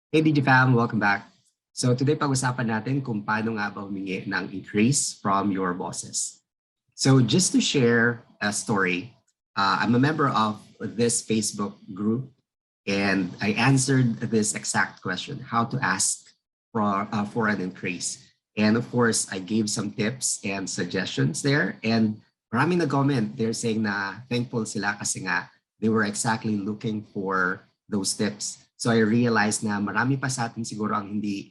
Hey DJ Fam, welcome back. So today pag-usapan natin kung paano nga ba humingi ng increase from your bosses. So just to share a story, I'm a member of this Facebook group and I answered this exact question, how to ask for an increase. And of course, I gave some tips and suggestions there and maraming nag-comment. They're saying na thankful sila kasi nga they were exactly looking for those tips. So I realized na marami pa sa atin siguro ang hindi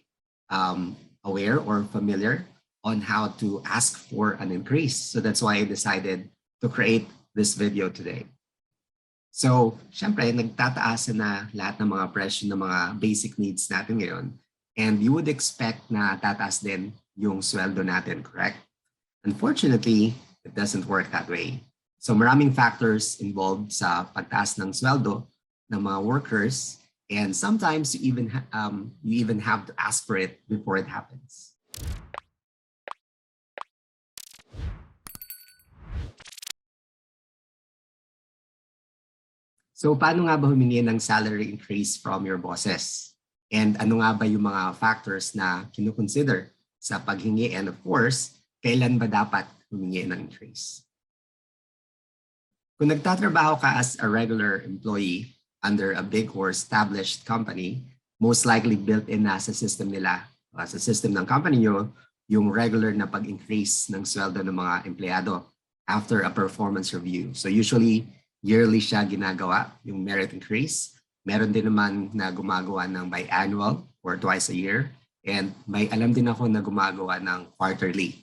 aware or familiar on how to ask for an increase. So that's why I decided to create this video today. So, syempre, nagtataas na lahat ng mga presyo ng mga basic needs natin ngayon. And you would expect na tataas din yung sweldo natin, correct? Unfortunately, it doesn't work that way. So maraming factors involved sa pagtaas ng sweldo ng mga workers. And sometimes you even have to ask for it before it happens. So paano nga ba humingi ng salary increase from your bosses? And ano nga ba yung mga factors na kinukonsider sa paghingi? And of course, kailan ba dapat humingi ng increase? Kung nagtatrabaho ka as a regular employee under a big or established company, most likely built-in na sa system nila, sa system ng company nyo, yung regular na pag-increase ng sweldo ng mga empleyado after a performance review. So usually, yearly siya ginagawa, yung merit increase. Meron din naman na gumagawa ng biannual or twice a year. And may alam din ako na gumagawa ng quarterly.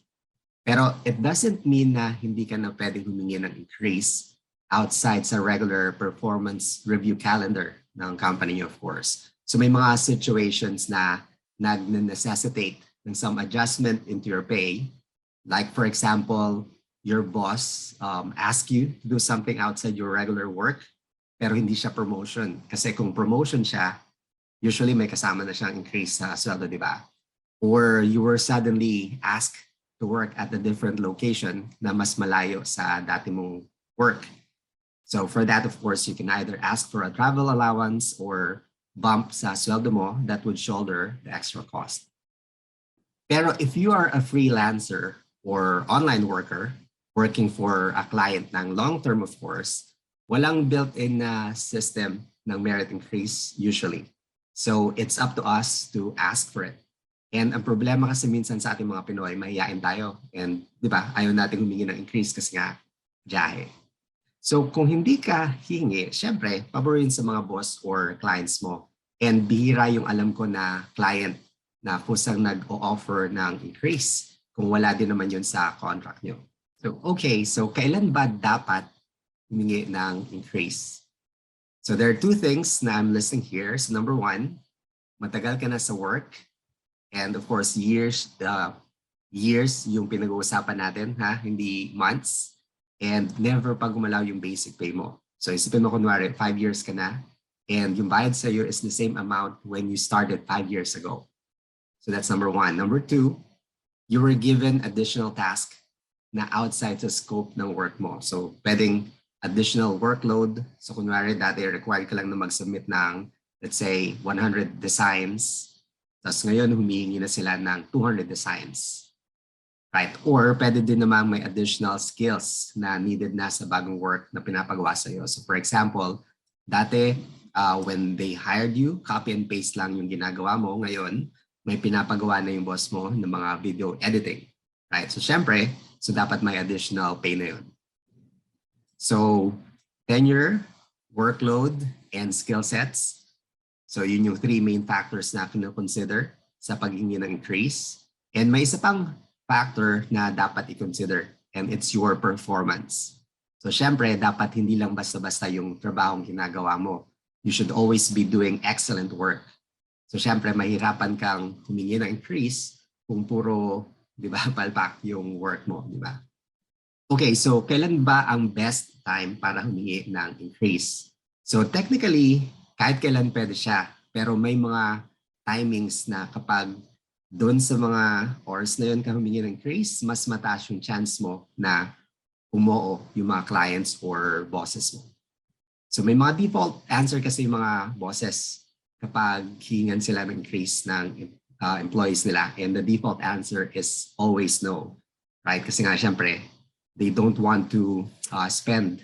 Pero it doesn't mean na hindi ka na pwedeng humingi ng increase outside sa regular performance review calendar ng company of course. So may mga situations na nag-necessitate ng some adjustment into your pay. Like for example, your boss ask you to do something outside your regular work pero hindi siya promotion. Kasi kung promotion siya, usually may kasama na siyang increase sa sweldo, di ba? Or you were suddenly asked to work at a different location na mas malayo sa dati mong work. So for that, of course, you can either ask for a travel allowance or bump sa sweldo mo that would shoulder the extra cost. Pero if you are a freelancer or online worker working for a client ng long-term, of course, walang built-in na system ng merit increase usually. So it's up to us to ask for it. And ang problema kasi minsan sa ating mga Pinoy, mahihain tayo. And di ba, ayaw natin humingi ng increase kasi nga jahe. So kung hindi ka hihingi, syempre, paborin sa mga boss or clients mo. And bihira yung alam ko na client na kusang nag-o-offer ng increase kung wala din naman yun sa contract nyo. So okay, so kailan ba dapat humingi ng increase? So there are two things na I'm listing here. So number one, matagal ka na sa work. And of course, years yung pinag-uusapan natin, ha? Hindi months. And never pa gumalaw yung basic pay mo. So isipin mo kunwari, 5 years ka na, and yung bayad sa'yo is the same amount when you started 5 years ago. So that's number one. Number two, you were given additional task na outside sa scope ng work mo. So pwedeng additional workload. So kunwari, dati required ka lang na mag-submit ng, let's say, 100 designs. Tapos ngayon, humihingi na sila ng 200 designs. Right? Or pwede din naman may additional skills na needed na sa bagong work na pinapagawa sa iyo. So for example, dati when they hired you, copy and paste lang yung ginagawa mo. Ngayon, may pinapagawa na yung boss mo ng mga video editing. Right? So syempre, so dapat may additional pay na yun. So tenure, workload, and skill sets. So yun yung three main factors na kino-consider sa paghingi ng increase. And may isa pang factor na dapat i-consider, and it's your performance. So syempre, dapat hindi lang basta-basta yung trabahong ginagawa mo. You should always be doing excellent work. So syempre, mahirapan kang humingi ng increase kung puro, di ba, palpak yung work mo, di ba? Okay, so kailan ba ang best time para humingi ng increase? So technically, kahit kailan pwede siya, pero may mga timings na kapag doon sa mga hours na yun ka humingi ng increase, mas mataas yung chance mo na umoo yung mga clients or bosses mo. So may mga default answer kasi yung mga bosses. kapag hingan sila ng increase ng employees nila, and the default answer is always no, right? Kasi nga syempre, they don't want to spend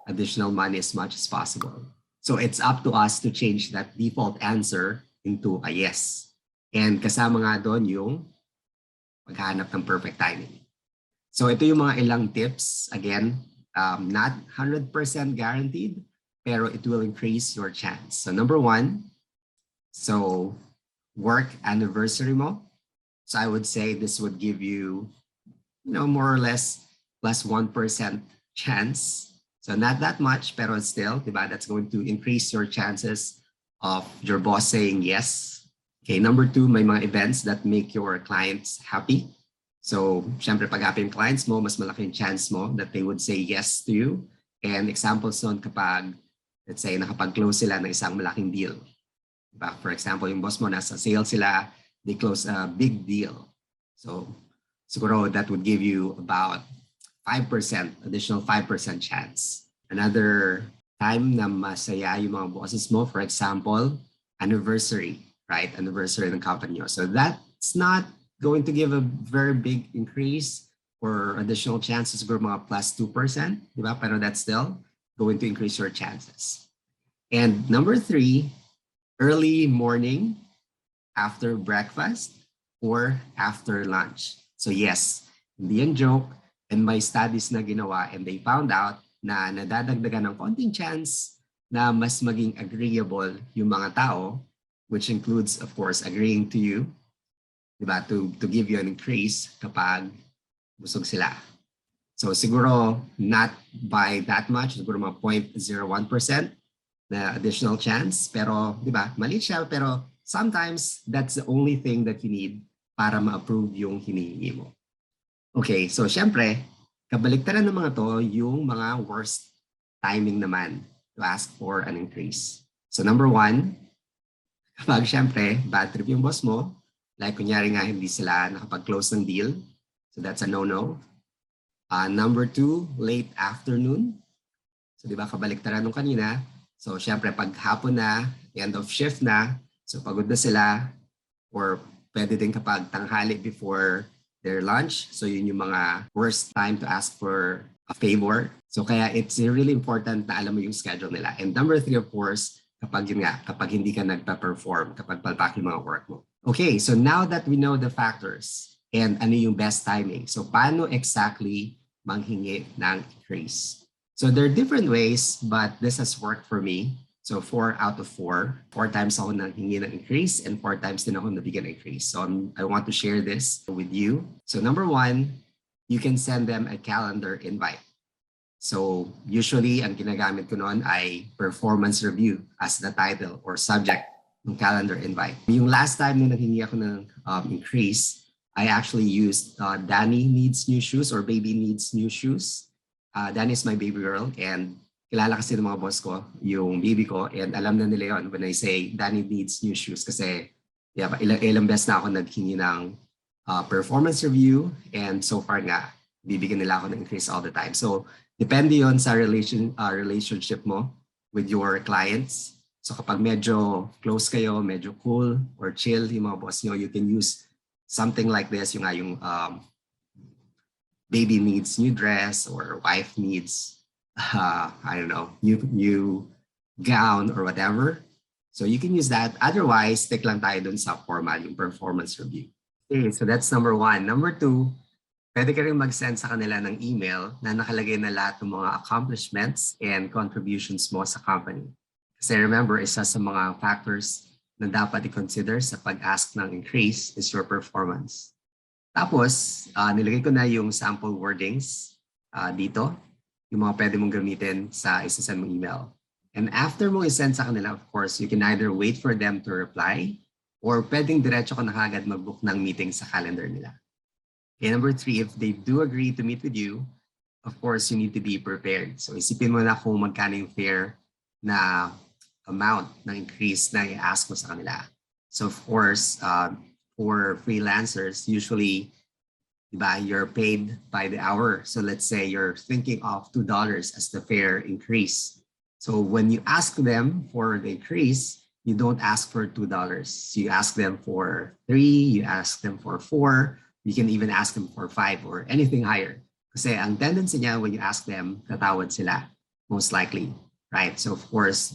additional money as much as possible. So it's up to us to change that default answer into a yes. And kasama nga doon yung paghahanap ng perfect timing. So ito yung mga ilang tips. Again, not 100% guaranteed, pero it will increase your chance. So number one, so work anniversary mo. So I would say this would give you, more or less plus 1% chance. So not that much, pero still, diba, that's going to increase your chances of your boss saying yes. Okay, number two, may mga events that make your clients happy. So, syempre, pag happy yung clients mo, mas malaki yung chance mo that they would say yes to you. And examples nun kapag, let's say, nakapag-close sila ng isang malaking deal. Diba? For example, yung boss mo, nasa sales sila, they close a big deal. So, siguro that would give you about 5%, additional 5% chance. Another time na masaya yung mga bosses mo, for example, anniversary, right? Anniversary ng company nyo. So that's not going to give a very big increase or additional chances, siguro mga plus 2%, di ba? Pero that's still going to increase your chances. And number three, early morning, after breakfast, or after lunch. So yes, hindi yan joke, and may studies na ginawa and they found out na nadadagdagan ng konting chance na mas maging agreeable yung mga tao, which includes, of course, agreeing to you, diba, to give you an increase kapag busog sila. So siguro not by that much, siguro mga 0.01% na additional chance, pero diba, maliit siya, pero sometimes that's the only thing that you need para ma-approve yung hinihingi mo. Okay, so syempre, kabaliktaran ng mga to, yung mga worst timing naman to ask for an increase. So number one, kapag syempre, bad trip yung boss mo, like kunyari nga hindi sila nakapag-close ng deal, so that's a no-no. Number two, late afternoon. So di ba kabaliktaran nung kanina, so syempre pag hapon na, end of shift na, so pagod na sila, or pwede din kapag tanghali before their lunch. So yun yung mga worst time to ask for a favor. So kaya it's really important na alam mo yung schedule nila. And number three, of course, kapag yun nga, kapag hindi ka nagpa-perform, kapag palpak yung mga work mo. Okay, so now that we know the factors and ano yung best timing, so paano exactly manghingi ng increase? So there are different ways, but this has worked for me. So 4 out of 4. 4 times ako nang hingi ng increase and 4 times din ako nabigyan ng increase. So I want to share this with you. So number one, you can send them a calendar invite. So usually, ang ginagamit ko noon ay performance review as the title or subject ng calendar invite. Yung last time na nanghingi ako ng increase, I actually used Danny needs new shoes or baby needs new shoes. Danny is my baby girl and kilala kasi ng mga boss ko, yung baby ko, and alam na nila yon when I say Danny needs new shoes kasi ilang beses na ako naghingi ng performance review and so far nga, bibigyan nila ako ng increase all the time. So, depende yon sa relationship mo with your clients. So, kapag medyo close kayo, medyo cool or chill yung mga boss nyo, you can use something like this, yung baby needs new dress or wife needs I don't know, new gown or whatever. So you can use that. Otherwise, stick lang tayo dun sa formal, yung performance review. Okay, so that's number one. Number two, pwede ka rin mag-send sa kanila ng email na nakalagay na lahat ng mga accomplishments and contributions mo sa company. Kasi remember, isa sa mga factors na dapat i-consider sa pag-ask ng increase is your performance. Tapos, nilagay ko na yung sample wordings dito. Yung mga pwede mong gamitin sa isa-send mong email. And after mo i-send sa kanila, of course, you can either wait for them to reply or pwedeng diretso ka na kagad mag-book ng meeting sa calendar nila. Okay, number three, if they do agree to meet with you, of course, you need to be prepared. So isipin mo na kung magkano yung fair na amount ng increase na i-ask mo sa kanila. So of course, for freelancers, usually diba, you're paid by the hour. So let's say you're thinking of $2 as the fair increase. So when you ask them for the increase, you don't ask for $2. You ask them for 3, you ask them for 4, you can even ask them for 5 or anything higher. Kasi ang tendency niya when you ask them, tatawad sila, most likely, right? So of course,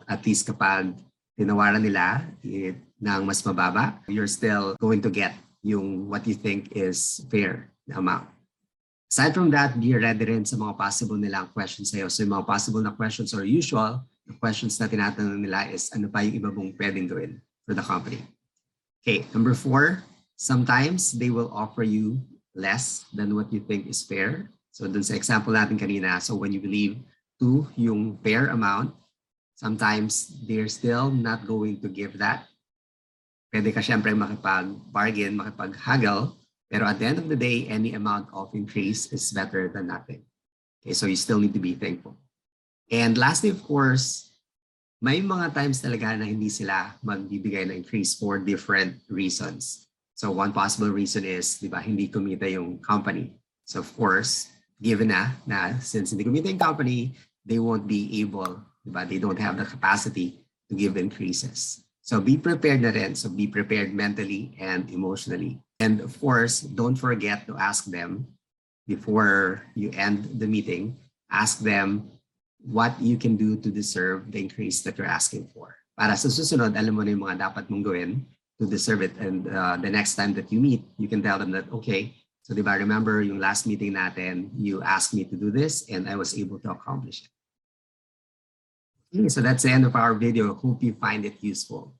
at least kapag tinawaran nila ng mas mababa, you're still going to get yung what you think is fair na amount. Aside from that, be ready rin sa mga possible nilang questions sa'yo. So yung mga possible na questions or usual, the questions na tinatanong nila is ano pa yung iba mong pwedeng gawin for the company. Okay, number 4, sometimes they will offer you less than what you think is fair. So dun sa example natin kanina, so when you believe 2 yung fair amount, sometimes they're still not going to give that. Pwede ka syempre makipag-bargain, makipag-haggle, pero at the end of the day, any amount of increase is better than nothing. Okay, so you still need to be thankful. And lastly, of course, may mga times talaga na hindi sila magbibigay ng increase for different reasons. So one possible reason is, di ba, hindi kumita yung company. So of course, given na since hindi kumita yung company, they won't be able, di ba, they don't have the capacity to give increases. So be prepared na rin. So be prepared mentally and emotionally. And of course, don't forget to ask them before you end the meeting, ask them what you can do to deserve the increase that you're asking for. Para sa susunod, alam mo na yung mga dapat mong gawin to deserve it. And the next time that you meet, you can tell them that, okay, so diba, remember yung last meeting natin, you asked me to do this and I was able to accomplish it. Okay, so that's the end of our video. Hope you find it useful.